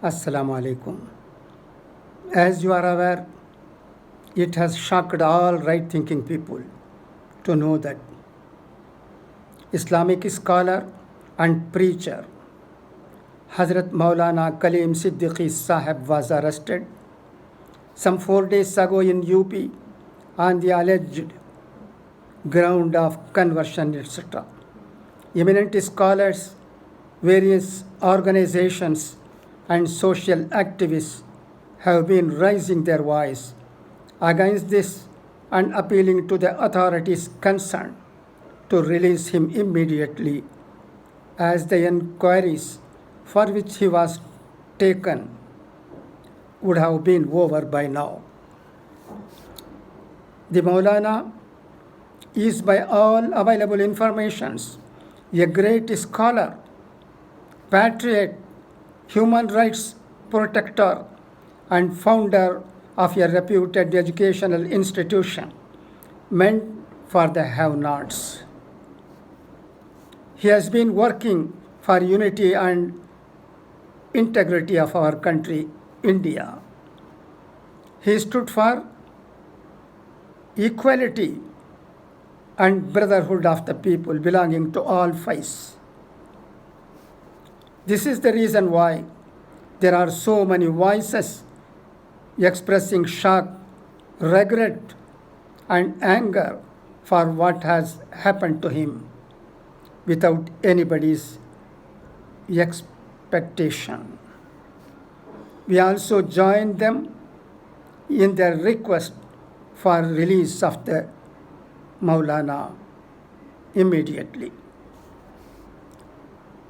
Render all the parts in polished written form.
Assalamu alaikum. As you are aware, it has shocked all right thinking people to know that Islamic scholar and preacher Hazrat Maulana Kaleem Siddiqui Sahib was arrested some 4 days ago in UP on the alleged ground of conversion, etc. Eminent scholars, various organizations, and social activists have been raising their voice against this and appealing to the authorities concerned to release him immediately, as the inquiries for which he was taken would have been over by now. The Maulana is, by all available informations, a great scholar, patriot, human rights protector, and founder of a reputed educational institution meant for the have-nots. He has been working for unity and integrity of our country, India. He stood for equality and brotherhood of the people belonging to all faiths. This is the reason why there are so many voices expressing shock, regret, and anger for what has happened to him without anybody's expectation. We also join them in their request for release of the Maulana immediately.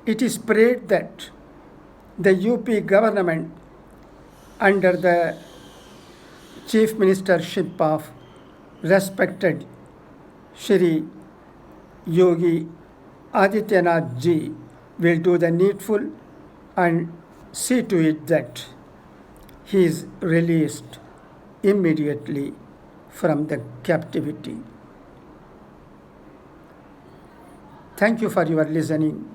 It is prayed that the UP government, under the chief ministership of respected Shri Yogi Adityanath ji, will do the needful and see to it that he is released immediately from the captivity. Thank you for your listening.